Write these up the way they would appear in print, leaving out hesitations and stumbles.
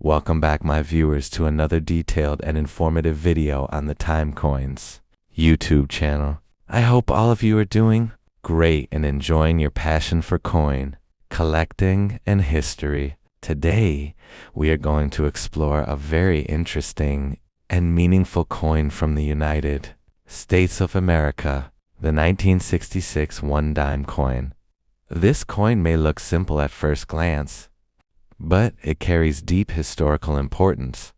Welcome back, my viewers, to another detailed and informative video on the TimeCoins YouTube channel. I hope all of you are doing great and enjoying your passion for coin, collecting, and history. Today, we are going to explore a very interesting and meaningful coin from the United States of America, the 1966 one-dime coin. This coin may look simple at first glance, but it carries deep historical importance,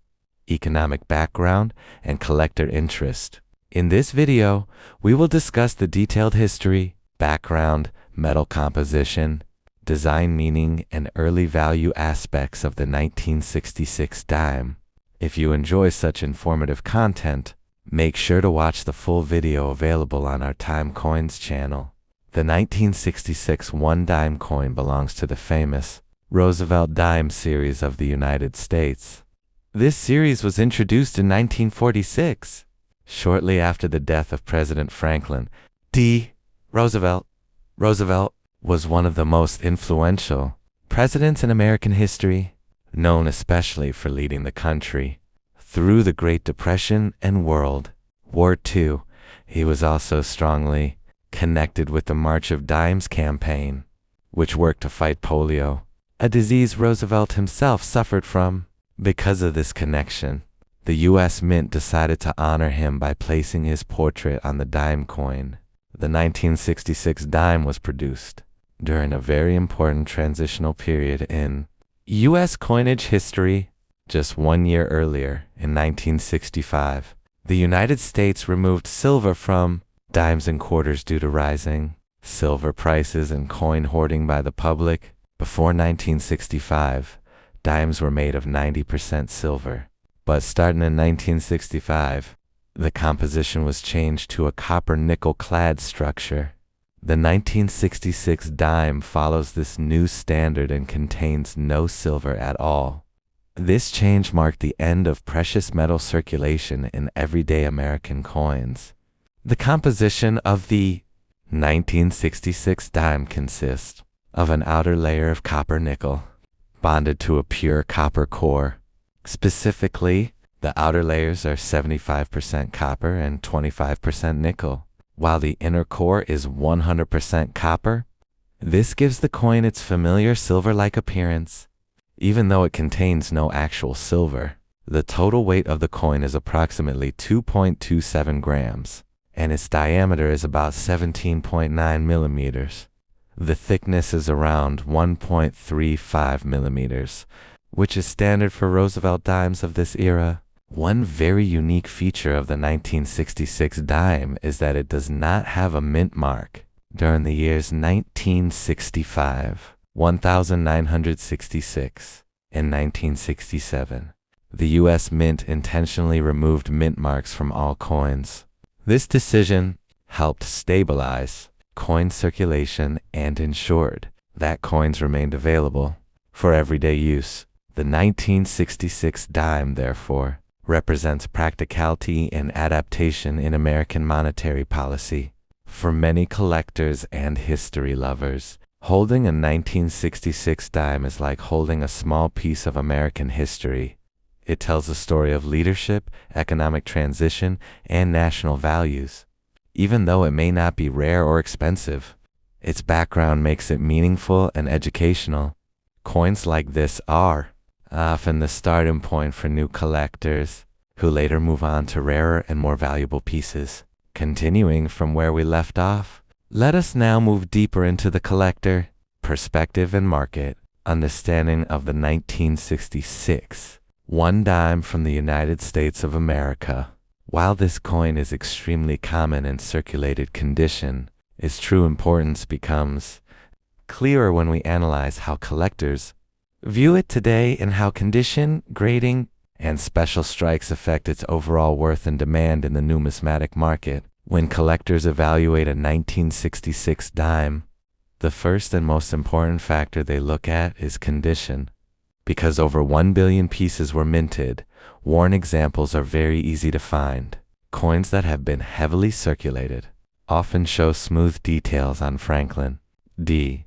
economic background, and collector interest. In this video, we will discuss the detailed history, background, metal composition, design meaning, and early value aspects of the 1966 dime. If you enjoy such informative content, make sure to watch the full video available on our TimeCoins channel. The 1966 one-dime coin belongs to the famous Roosevelt Dime series of the United States. This series was introduced in 1946, shortly after the death of President Franklin D. Roosevelt. Roosevelt was one of the most influential presidents in American history, known especially for leading the country through the Great Depression and World War II. He was also strongly connected with the March of Dimes campaign, which worked to fight polio, a disease Roosevelt himself suffered from. Because of this connection, the U.S. Mint decided to honor him by placing his portrait on the dime coin. The 1966 dime was produced during a very important transitional period in U.S. coinage history. Just 1 year earlier, in 1965, the United States removed silver from dimes and quarters due to rising silver prices and coin hoarding by the public. Before 1965, dimes were made of 90% silver. But starting in 1965, the composition was changed to a copper-nickel clad structure. The 1966 dime follows this new standard and contains no silver at all. This change marked the end of precious metal circulation in everyday American coins. The composition of the 1966 dime consists of an outer layer of copper-nickel bonded to a pure copper core. Specifically, the outer layers are 75% copper and 25% nickel, while the inner core is 100% copper. This gives the coin its familiar silver-like appearance. Even though it contains no actual silver, the total weight of the coin is approximately 2.27 grams, and its diameter is about 17.9 millimeters. The thickness is around 1.35 millimeters, which is standard for Roosevelt dimes of this era. One very unique feature of the 1966 dime is that it does not have a mint mark. During the years 1965, 1966, and 1967, the U.S. Mint intentionally removed mint marks from all coins. This decision helped stabilize coin circulation and ensured that coins remained available for everyday use. The 1966 dime, therefore, represents practicality and adaptation in American monetary policy. For many collectors and history lovers, holding a 1966 dime is like holding a small piece of American history. It tells a story of leadership, economic transition, and national values. Even though it may not be rare or expensive, its background makes it meaningful and educational. Coins like this are often the starting point for new collectors, who later move on to rarer and more valuable pieces. Continuing from where we left off, let us now move deeper into the collector, perspective, and market understanding of the 1966 one dime from the United States of America. While this coin is extremely common in circulated condition, its true importance becomes clearer when we analyze how collectors view it today and how condition, grading, and special strikes affect its overall worth and demand in the numismatic market. When collectors evaluate a 1966 dime, the first and most important factor they look at is condition. Because over 1 billion pieces were minted, worn examples are very easy to find. Coins that have been heavily circulated often show smooth details on Franklin D.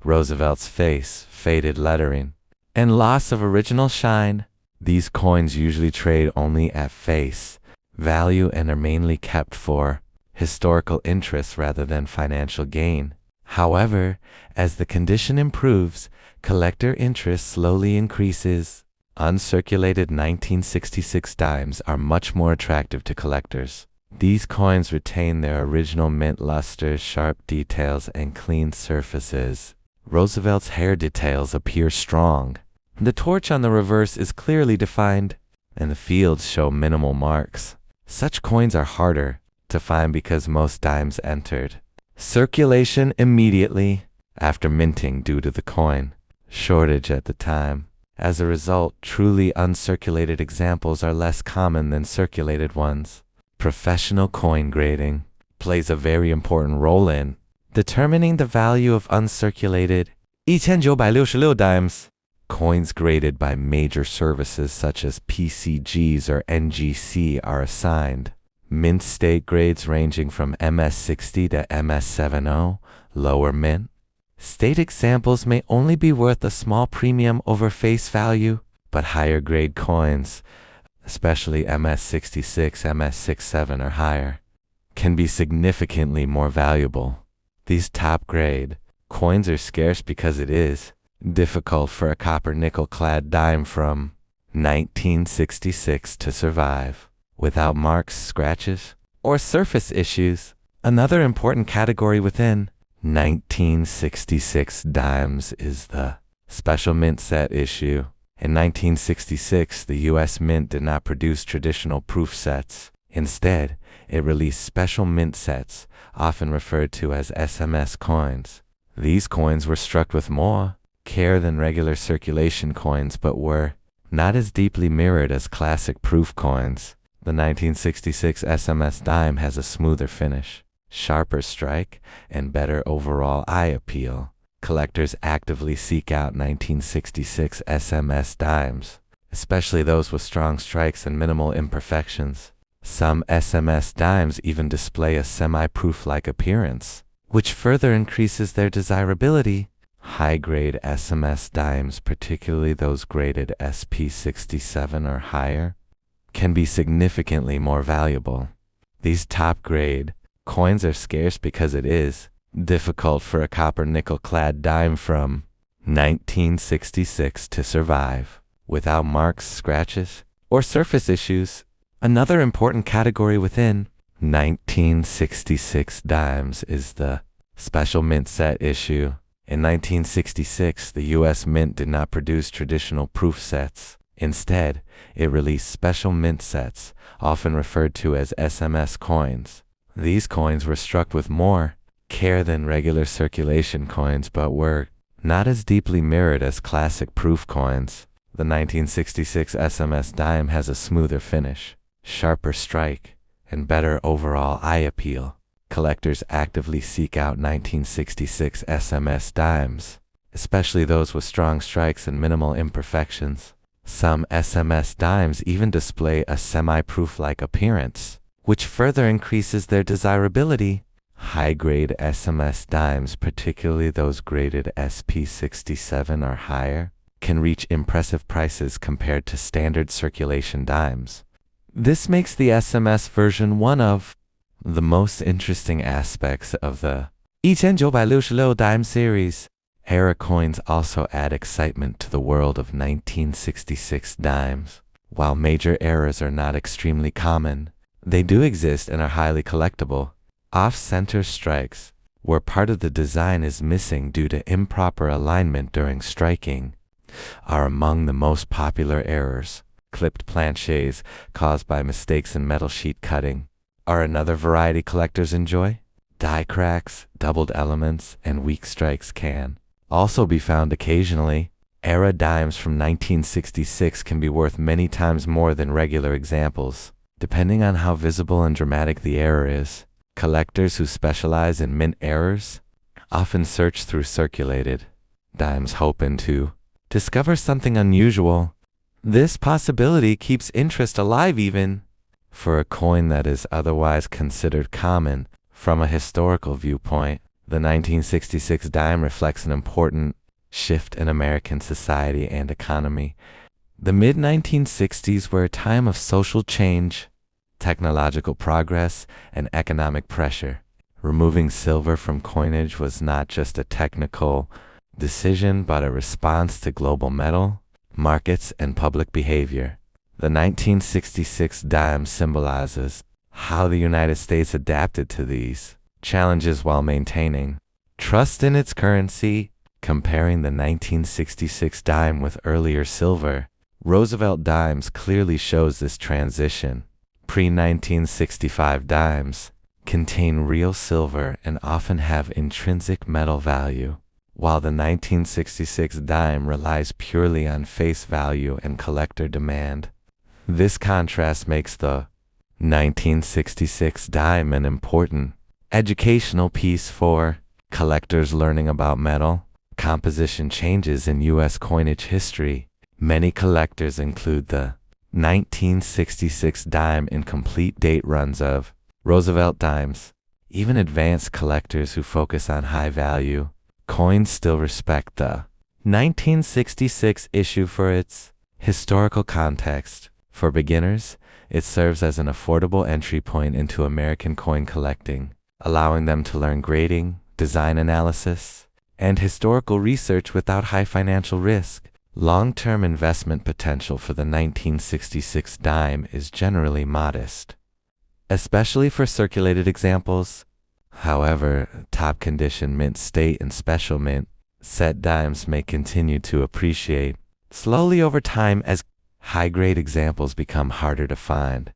Roosevelt's face, faded lettering, and loss of original shine. These coins usually trade only at face value and are mainly kept for historical interest rather than financial gain. However, as the condition improves, collector interest slowly increases. Uncirculated 1966 dimes are much more attractive to collectors. These coins retain their original mint luster, sharp details, and clean surfaces. Roosevelt's hair details appear strong. The torch on the reverse is clearly defined, and the fields show minimal marks. Such coins are harder to find because most dimes entered circulation immediately after minting due to the coin shortage at the time. As a result, truly uncirculated examples are less common than circulated ones. Professional coin grading plays a very important role in determining the value of uncirculated 1966 dimes. Coins graded by major services such as PCGs or NGC are assigned mint state grades ranging from MS60 to MS70, lower mint. State examples may only be worth a small premium over face value, but higher grade coins, especially MS66, MS67 or higher, can be significantly more valuable. These top grade coins are scarce because it is difficult for a copper nickel clad dime from 1966 to survive without marks, scratches, or surface issues. Another important category within 1966 dimes is the special mint set issue. In 1966, the U.S. Mint did not produce traditional proof sets. Instead, it released special mint sets, often referred to as SMS coins. These coins were struck with more care than regular circulation coins, but were not as deeply mirrored as classic proof coins. The 1966 SMS dime has a smoother finish, sharper strike, and better overall eye appeal. Collectors actively seek out 1966 SMS dimes, especially those with strong strikes and minimal imperfections. Some SMS dimes even display a semi-proof-like appearance, which further increases their desirability. High-grade SMS dimes, particularly those graded SP67 or higher, can be significantly more valuable. These top-grade coins are scarce because it is difficult for a copper nickel clad dime from 1966 to survive without marks, scratches, or surface issues. Another important category within 1966 dimes is the special mint set issue. In 1966, the U.S. Mint did not produce traditional proof sets. Instead, it released special mint sets, often referred to as SMS coins. These coins were struck with more care than regular circulation coins, but were not as deeply mirrored as classic proof coins. The 1966 SMS dime has a smoother finish, sharper strike, and better overall eye appeal. Collectors actively seek out 1966 SMS dimes, especially those with strong strikes and minimal imperfections. Some SMS dimes even display a semi-proof-like appearance, which further increases their desirability. High-grade SMS dimes, particularly those graded SP67 or higher, can reach impressive prices compared to standard circulation dimes. This makes the SMS version one of the most interesting aspects of the 1966 dime series. Era coins also add excitement to the world of 1966 dimes. While major errors are not extremely common, they do exist and are highly collectible. Off-center strikes, where part of the design is missing due to improper alignment during striking, are among the most popular errors. Clipped planchets caused by mistakes in metal sheet cutting are another variety collectors enjoy. Die cracks, doubled elements, and weak strikes can also be found occasionally. Era dimes from 1966 can be worth many times more than regular examples, depending on how visible and dramatic the error is. Collectors who specialize in mint errors often search through circulated dimes hoping to discover something unusual. This possibility keeps interest alive even for a coin that is otherwise considered common. From a historical viewpoint, the 1966 dime reflects an important shift in American society and economy. The mid-1960s were a time of social change, technological progress, and economic pressure. Removing silver from coinage was not just a technical decision, but a response to global metal markets and public behavior. The 1966 dime symbolizes how the United States adapted to these challenges while maintaining trust in its currency. Comparing the 1966 dime with earlier silver, Roosevelt dimes clearly shows this transition. Pre-1965 dimes contain real silver and often have intrinsic metal value, while the 1966 dime relies purely on face value and collector demand. This contrast makes the 1966 dime an important educational piece for collectors learning about metal composition changes in U.S. coinage history. Many collectors include the 1966 dime in complete date runs of Roosevelt dimes. Even advanced collectors who focus on high value coins still respect the 1966 issue for its historical context. For beginners, it serves as an affordable entry point into American coin collecting, allowing them to learn grading, design analysis, and historical research without high financial risk. Long-term investment potential for the 1966 dime is generally modest, especially for circulated examples. However, top condition mint state and special mint set dimes may continue to appreciate slowly over time as high-grade examples become harder to find.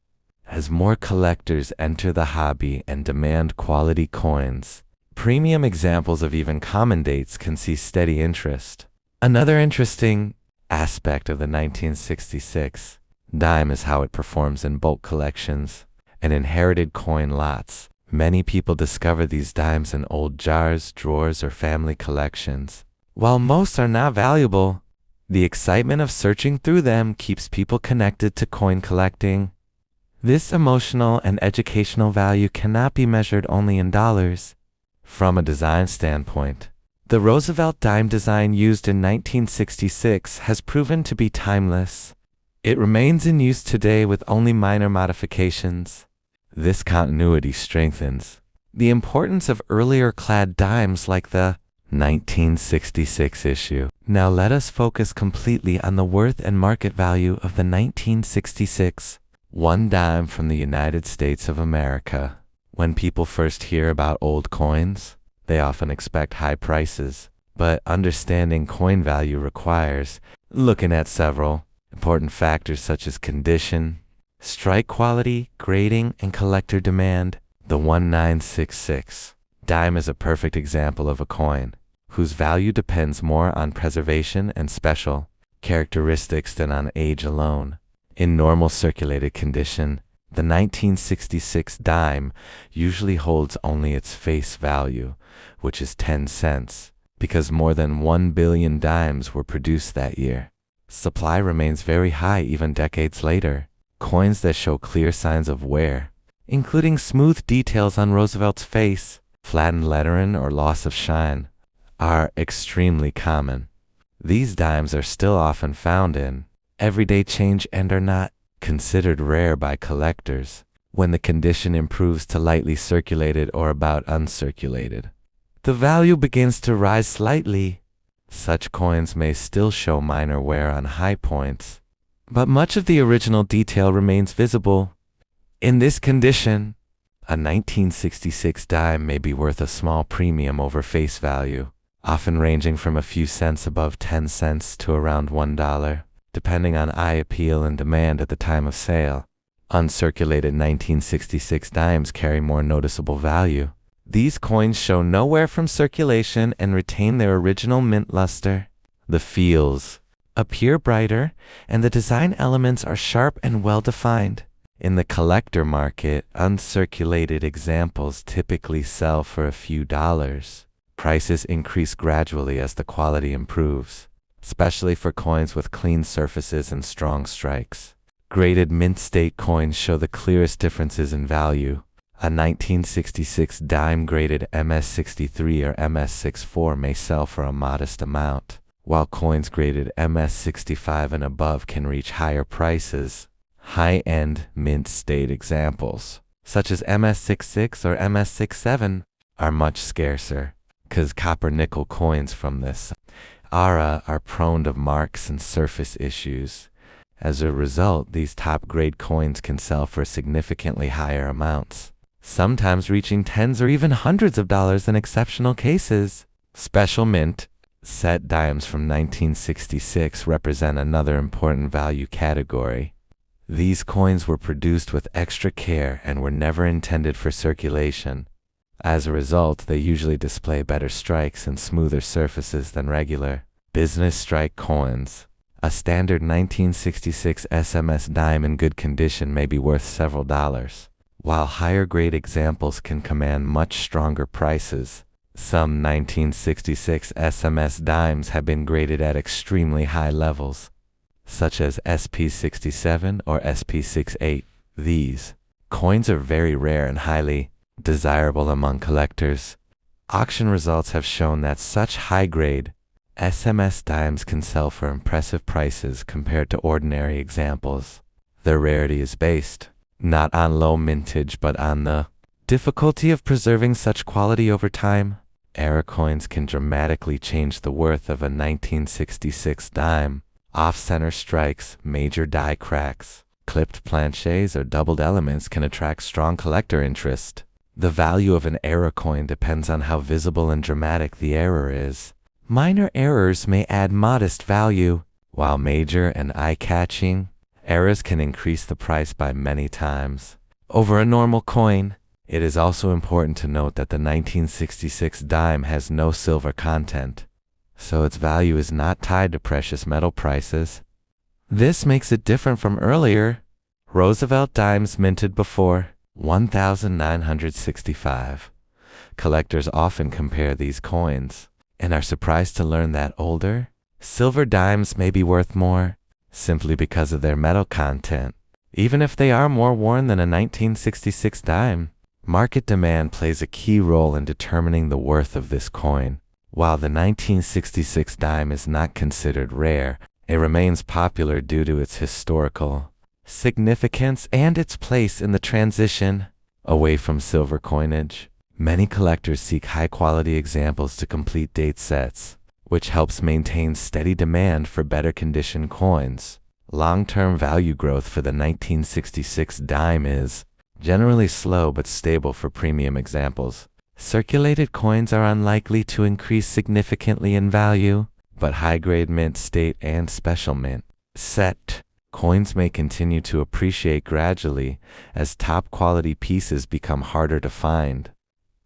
As more collectors enter the hobby and demand quality coins, premium examples of even common dates can see steady interest. Another interesting aspect of the 1966 dime is how it performs in bulk collections and inherited coin lots. Many people discover these dimes in old jars, drawers, or family collections. While most are not valuable, the excitement of searching through them keeps people connected to coin collecting. This emotional and educational value cannot be measured only in dollars. From a design standpoint, the Roosevelt dime design used in 1966 has proven to be timeless. It remains in use today with only minor modifications. This continuity strengthens the importance of earlier clad dimes like the 1966 issue. Now let us focus completely on the worth and market value of the 1966 one dime from the United States of America. When people first hear about old coins, they often expect high prices, but understanding coin value requires looking at several important factors such as condition, strike quality, grading, and collector demand. The 1966 dime is a perfect example of a coin whose value depends more on preservation and special characteristics than on age alone. In normal circulated condition, the 1966 dime usually holds only its face value, which is 10 cents, because more than 1 billion dimes were produced that year. Supply remains very high even decades later. Coins that show clear signs of wear, including smooth details on Roosevelt's face, flattened lettering, or loss of shine, are extremely common. These dimes are still often found in everyday change and are not considered rare by collectors. When the condition improves to lightly circulated or about uncirculated, the value begins to rise slightly. Such coins may still show minor wear on high points, but much of the original detail remains visible. In this condition, a 1966 dime may be worth a small premium over face value, often ranging from a few cents above 10 cents to around $1, depending on eye appeal and demand at the time of sale. Uncirculated 1966 dimes carry more noticeable value. These coins show no wear from circulation and retain their original mint luster. The feels appear brighter, and the design elements are sharp and well-defined. In the collector market, uncirculated examples typically sell for a few dollars. Prices increase gradually as the quality improves, especially for coins with clean surfaces and strong strikes. Graded mint state coins show the clearest differences in value. A 1966 dime graded MS63 or MS64 may sell for a modest amount, while coins graded MS65 and above can reach higher prices. High-end mint state examples, such as MS66 or MS67, are much scarcer, because copper-nickel coins from this era are prone to marks and surface issues. As a result, these top-grade coins can sell for significantly higher amounts, sometimes reaching tens or even hundreds of dollars in exceptional cases. Special mint set dimes from 1966 represent another important value category. These coins were produced with extra care and were never intended for circulation. As a result, they usually display better strikes and smoother surfaces than regular business strike coins. A standard 1966 SMS dime in good condition may be worth several dollars, while higher grade examples can command much stronger prices. Some 1966 SMS dimes have been graded at extremely high levels, such as SP67 or SP68. These coins are very rare and highly desirable among collectors. Auction results have shown that such high-grade SMS dimes can sell for impressive prices compared to ordinary examples. Their rarity is based not on low mintage but on the difficulty of preserving such quality over time. Era coins can dramatically change the worth of a 1966 dime. Off-center strikes, major die cracks, clipped planchets, or doubled elements can attract strong collector interest. The value of an error coin depends on how visible and dramatic the error is. Minor errors may add modest value, while major and eye-catching errors can increase the price by many times over a normal coin. It is also important to note that the 1966 dime has no silver content, so its value is not tied to precious metal prices. This makes it different from earlier Roosevelt dimes minted before 1965. Collectors often compare these coins and are surprised to learn that older silver dimes may be worth more simply because of their metal content, even if they are more worn than a 1966 dime. Market demand plays a key role in determining the worth of this coin. While the 1966 dime is not considered rare, it remains popular due to its historical significance and its place in the transition away from silver coinage. Many collectors seek high-quality examples to complete date sets, which helps maintain steady demand for better-conditioned coins. Long-term value growth for the 1966 dime is generally slow but stable for premium examples. Circulated coins are unlikely to increase significantly in value, but high-grade mint state and special mint set coins may continue to appreciate gradually as top-quality pieces become harder to find.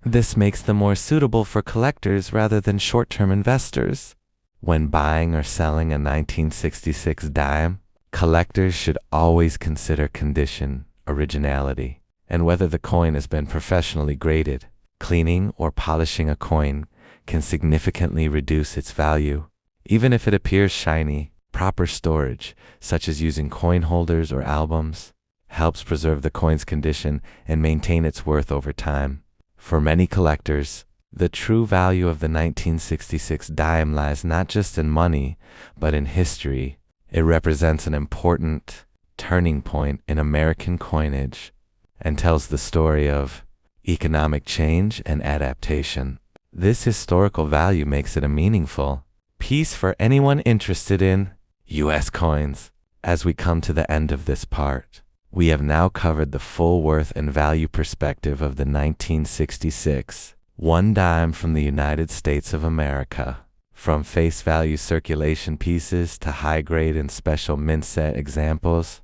This makes them more suitable for collectors rather than short-term investors. When buying or selling a 1966 dime, collectors should always consider condition, originality, and whether the coin has been professionally graded. Cleaning or polishing a coin can significantly reduce its value, even if it appears shiny. Proper storage, such as using coin holders or albums, helps preserve the coin's condition and maintain its worth over time. For many collectors, the true value of the 1966 dime lies not just in money, but in history. It represents an important turning point in American coinage and tells the story of economic change and adaptation. This historical value makes it a meaningful piece for anyone interested in U.S. coins. As we come to the end of this part, we have now covered the full worth and value perspective of the 1966 one dime from the United States of America. From face value circulation pieces to high-grade and special mint set examples,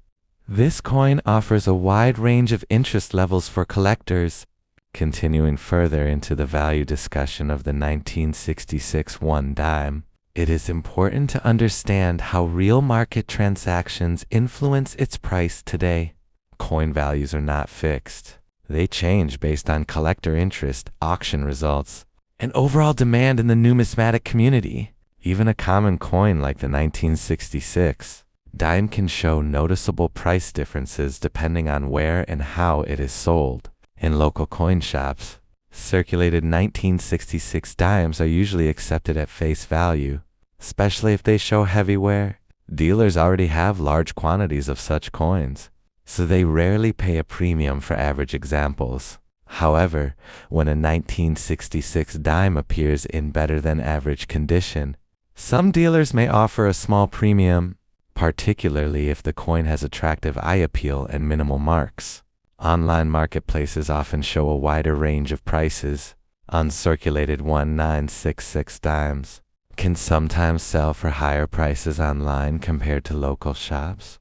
this coin offers a wide range of interest levels for collectors. Continuing further into the value discussion of the 1966 one dime, it is important to understand how real market transactions influence its price today. Coin values are not fixed. They change based on collector interest, auction results, and overall demand in the numismatic community. Even a common coin like the 1966 dime can show noticeable price differences depending on where and how it is sold. In local coin shops, circulated 1966 dimes are usually accepted at face value. especially if they show heavy wear. Dealers already have large quantities of such coins, so they rarely pay a premium for average examples. However, when a 1966 dime appears in better than average condition, some dealers may offer a small premium, particularly if the coin has attractive eye appeal and minimal marks. Online marketplaces often show a wider range of prices. Uncirculated 1966 dimes can sometimes sell for higher prices online compared to local shops.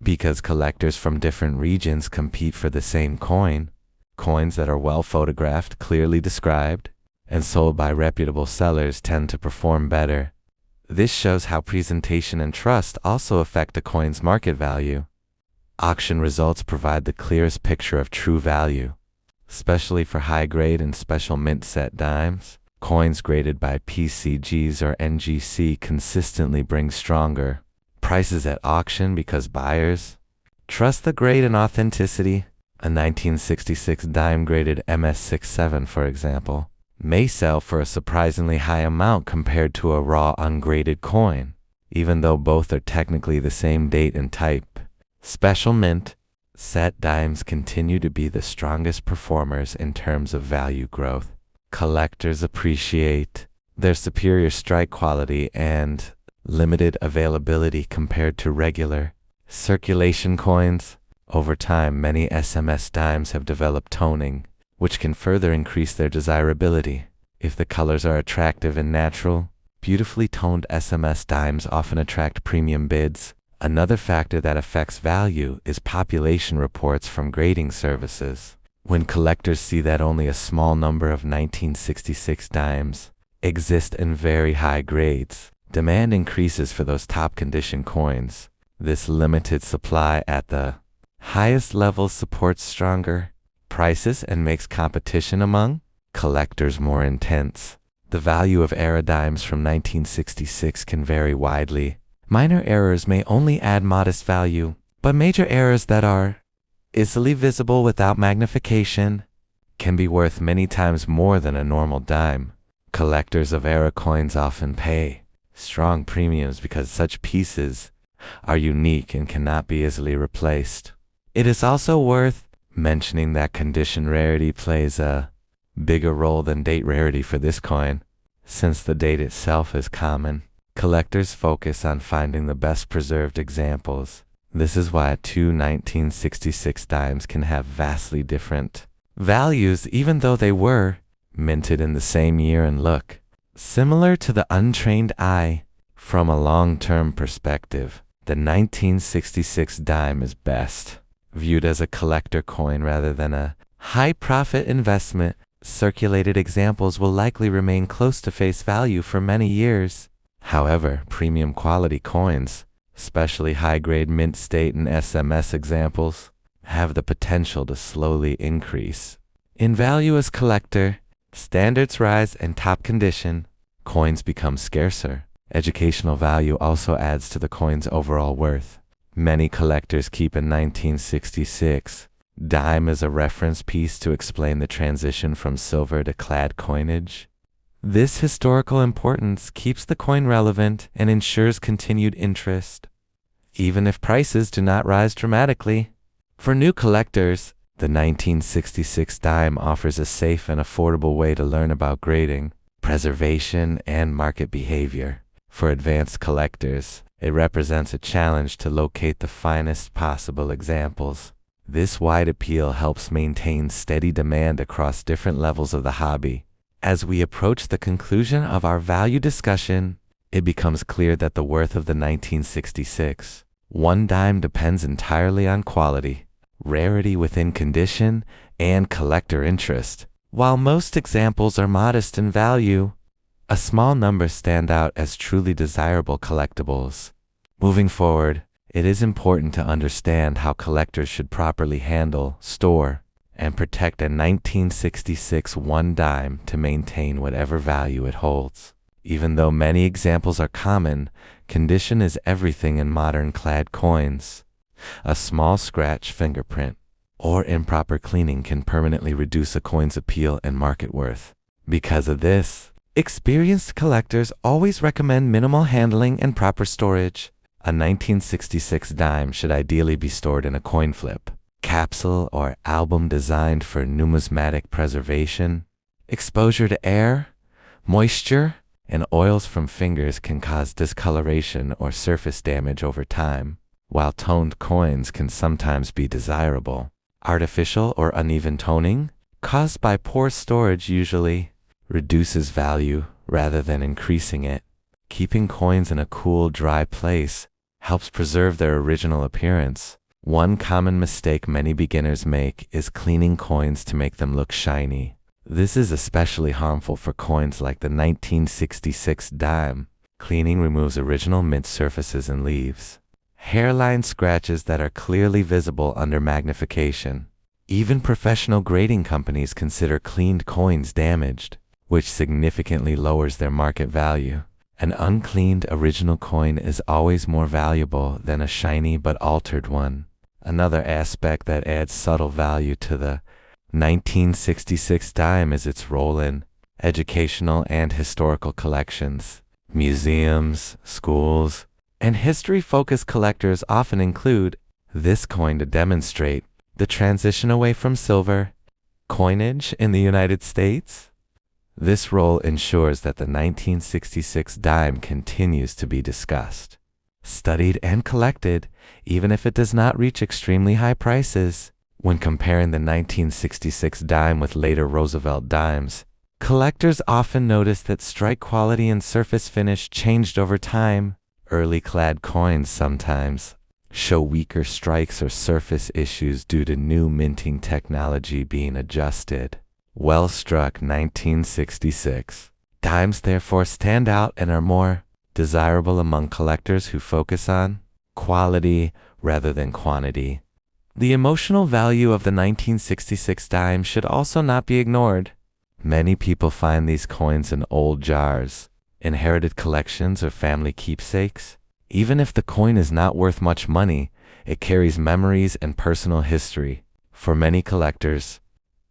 Because collectors from different regions compete for the same coin, coins that are well photographed, clearly described, and sold by reputable sellers tend to perform better. This shows how presentation and trust also affect a coin's market value. Auction results provide the clearest picture of true value, especially for high-grade and special mint set dimes. Coins graded by PCGs or NGC consistently bring stronger prices at auction because buyers trust the grade and authenticity. A 1966 dime graded MS67, for example, may sell for a surprisingly high amount compared to a raw ungraded coin, even though both are technically the same date and type. Special mint set dimes continue to be the strongest performers in terms of value growth. Collectors appreciate their superior strike quality and limited availability compared to regular circulation coins. Over time, many SMS dimes have developed toning, which can further increase their desirability. If the colors are attractive and natural, beautifully toned SMS dimes often attract premium bids. Another factor that affects value is population reports from grading services. When collectors see that only a small number of 1966 dimes exist in very high grades, demand increases for those top condition coins. This limited supply at the highest levels supports stronger prices and makes competition among collectors more intense. The value of error dimes from 1966 can vary widely. Minor errors may only add modest value, but major errors that are easily visible without magnification can be worth many times more than a normal dime. Collectors of error coins often pay strong premiums because such pieces are unique and cannot be easily replaced. It is also worth mentioning that condition rarity plays a bigger role than date rarity for this coin. Since the date itself is common, collectors focus on finding the best preserved examples. This is why two 1966 dimes can have vastly different values even though they were minted in the same year and look similar to the untrained eye. From a long-term perspective, the 1966 dime is best viewed as a collector coin rather than a high-profit investment. Circulated examples will likely remain close to face value for many years. However, premium quality coins, especially high-grade mint state and SMS examples, have the potential to slowly increase in value as collector standards rise and top condition coins become scarcer. Educational value also adds to the coin's overall worth. Many collectors keep a 1966 dime as a reference piece to explain the transition from silver to clad coinage. This historical importance keeps the coin relevant and ensures continued interest, even if prices do not rise dramatically. For new collectors, the 1966 dime offers a safe and affordable way to learn about grading, preservation, and market behavior. For advanced collectors, it represents a challenge to locate the finest possible examples. This wide appeal helps maintain steady demand across different levels of the hobby. As we approach the conclusion of our value discussion, it becomes clear that the worth of the 1966 one dime depends entirely on quality, rarity within condition, and collector interest. While most examples are modest in value, a small number stand out as truly desirable collectibles. Moving forward, it is important to understand how collectors should properly handle, store, and protect a 1966 one dime to maintain whatever value it holds. Even though many examples are common, condition is everything in modern clad coins. A small scratch, fingerprint, or improper cleaning can permanently reduce a coin's appeal and market worth. Because of this, Experienced collectors always recommend minimal handling and proper storage. A 1966 dime should ideally be stored in a coin flip, capsule, or album designed for numismatic preservation. Exposure to air, moisture, and oils from fingers can cause discoloration or surface damage over time, while toned coins can sometimes be desirable. Artificial or uneven toning, caused by poor storage, usually reduces value rather than increasing it. Keeping coins in a cool, dry place helps preserve their original appearance. One common mistake many beginners make is cleaning coins to make them look shiny. This is especially harmful for coins like the 1966 dime. Cleaning removes original mint surfaces and leaves hairline scratches that are clearly visible under magnification. Even professional grading companies consider cleaned coins damaged, which significantly lowers their market value. An uncleaned original coin is always more valuable than a shiny but altered one. Another aspect that adds subtle value to the 1966 dime is its role in educational and historical collections. Museums, schools, and history-focused collectors often include this coin to demonstrate the transition away from silver coinage in the United States. This role ensures that the 1966 dime continues to be discussed, studied, and collected, even if it does not reach extremely high prices. When comparing the 1966 dime with later Roosevelt dimes, collectors often notice that strike quality and surface finish changed over time. Early clad coins sometimes show weaker strikes or surface issues due to new minting technology being adjusted. Well-struck 1966 dimes therefore stand out and are more desirable among collectors who focus on quality rather than quantity. The emotional value of the 1966 dime should also not be ignored. Many people find these coins in old jars, inherited collections, or family keepsakes. Even if the coin is not worth much money, it carries memories and personal history. For many collectors,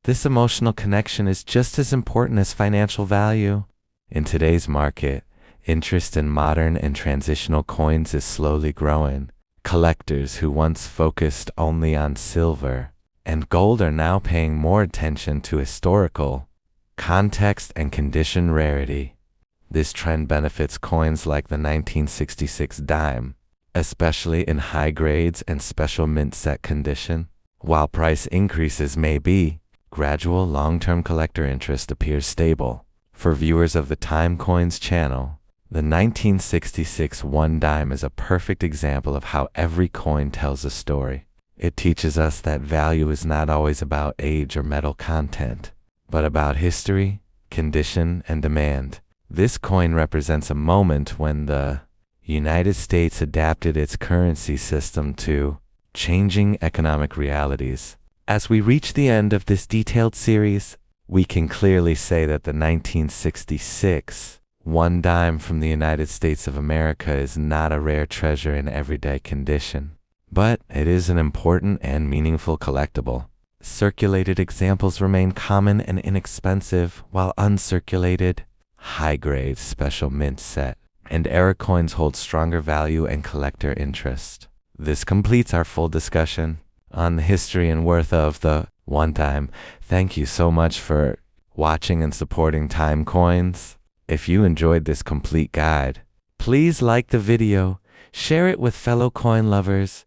this emotional connection is just as important as financial value. In today's market, interest in modern and transitional coins is slowly growing. Collectors who once focused only on silver and gold are now paying more attention to historical context and condition rarity. This trend benefits coins like the 1966 dime, especially in high grades and special mint set condition. While price increases may be gradual, long-term collector interest appears stable. For viewers of the TimeCoins channel, the 1966 one dime is a perfect example of how every coin tells a story. It teaches us that value is not always about age or metal content, but about history, condition, and demand. This coin represents a moment when the United States adapted its currency system to changing economic realities. As we reach the end of this detailed series, we can clearly say that the 1966 one dime from the United States of America is not a rare treasure in everyday condition, but it is an important and meaningful collectible. Circulated examples remain common and inexpensive, while uncirculated, high-grade, special mint set, and era coins hold stronger value and collector interest. This completes our full discussion on the history and worth of the one dime. Thank you so much for watching and supporting TimeCoins. If you enjoyed this complete guide, please like the video, share it with fellow coin lovers,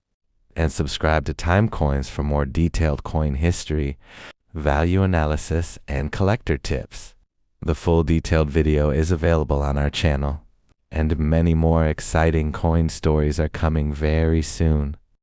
and subscribe to TimeCoins for more detailed coin history, value analysis, and collector tips. The full detailed video is available on our channel, and many more exciting coin stories are coming very soon.